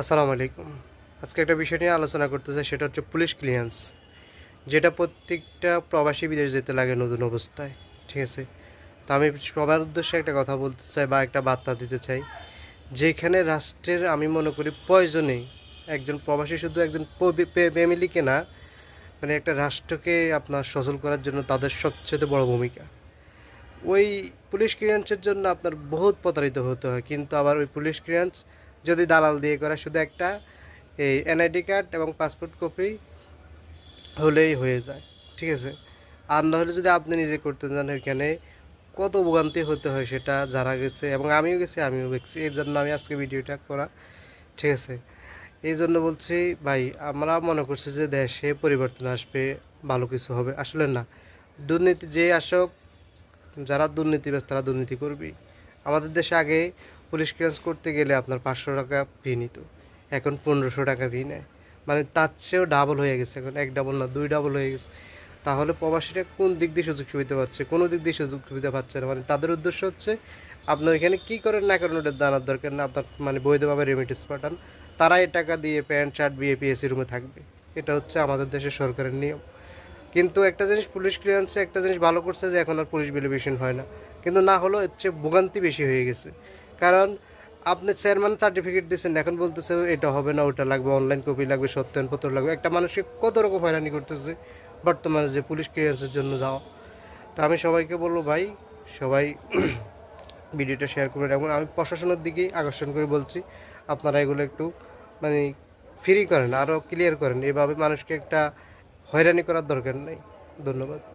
আসসালামু আলাইকুম। আজকে একটা বিষয় নিয়ে আলোচনা করতে চাই, সেটা হচ্ছে পুলিশ ক্লিয়ারেন্স, যেটা প্রত্যেকটা প্রবাসী বিদেশ যেতে লাগে নতুন অবস্থায়। ঠিক আছে? তো আমি সবার উদ্দেশ্যে একটা কথা বলতে চাই বা একটা বার্তা দিতে চাই, যেখানে রাষ্ট্রের আমি মনে করি প্রয়োজনে একজন প্রবাসী শুধু একজন ফ্যামিলিকে না, মানে একটা রাষ্ট্রকে আপনার সচল করার জন্য তাদের সবচেয়ে বড় ভূমিকা। ওই পুলিশ ক্লিয়ারেন্সের জন্য আপনার বহুত প্রতারিত হতে হয়, কিন্তু আবার ওই পুলিশ ক্লিয়ারেন্স যদি দালাল দিয়ে করা, শুধু একটা এই এনআইডি কার্ড এবং পাসপোর্ট কপি হলেই হয়ে যায়। ঠিক আছে? আর না হলে যদি আপনি নিজে করতে যান, এখানে কত ভোগান্তি হতে হয় সেটা যারা গেছে, এবং আমিও দেখছি, এই জন্য আমি আজকে ভিডিওটা করা। ঠিক আছে? এই জন্য বলছি ভাই, আমরা মনে করছি যে দেশে পরিবর্তন আসবে, ভালো কিছু হবে, আসলে না। দুর্নীতি যে আসুক, যারা দুর্নীতিবাজ তারা দুর্নীতি করবেই। আমাদের দেশে আগে পুলিশ ক্লিয়ারেন্স করতে গেলে আপনার 500 টাকা ফি নিত, এখন 1500 টাকা ফি নেয়। মানে তার চেয়েও ডাবল হয়ে গেছে, এখন এক ডাবল না, দুই ডাবল হয়ে গেছে। তাহলে প্রবাসীরা কোন দিক দিয়ে সুযোগ সুবিধা পাচ্ছে? কোনো দিক দিয়ে সুযোগ সুবিধা পাচ্ছে না। মানে তাদের উদ্দেশ্য হচ্ছে আপনার এখানে কী করেন না করেন ওটা জানার দরকার না, আপনার মানে বৈধভাবে রেমিটেন্স পাঠান, তারা এই টাকা দিয়ে প্যান্ট শার্ট বিএপি এসি রুমে থাকবে। এটা হচ্ছে আমাদের দেশের সরকারের নিয়ম। কিন্তু একটা জিনিস পুলিশ ক্লিয়ারেন্সে একটা জিনিস ভালো করছে, যে এখন আর পুলিশ ভেরিফিকেশন হয় না। কিন্তু না হলেও এর চেয়ে ভোগান্তি বেশি হয়ে গেছে। কারণ আপনি চেয়ারম্যান সার্টিফিকেট দিচ্ছেন, এখন বলতেছে এটা হবে না, ওটা লাগবে, অনলাইন কপি লাগবে, সত্যায়নপত্র লাগবে। একটা মানুষকে কত রকম হয়রানি করতেছে বর্তমানে যে পুলিশ ক্লিয়ারেন্সের জন্য যাওয়া। তা আমি সবাইকে বলবো ভাই, সবাই ভিডিওটা শেয়ার করবেন, এবং আমি প্রশাসনের দিকেই আকর্ষণ করে বলছি, আপনারা এগুলো একটু মানে ফ্রি করেন, আরও ক্লিয়ার করেন। এভাবে মানুষকে একটা হয়রানি করার দরকার নেই। ধন্যবাদ।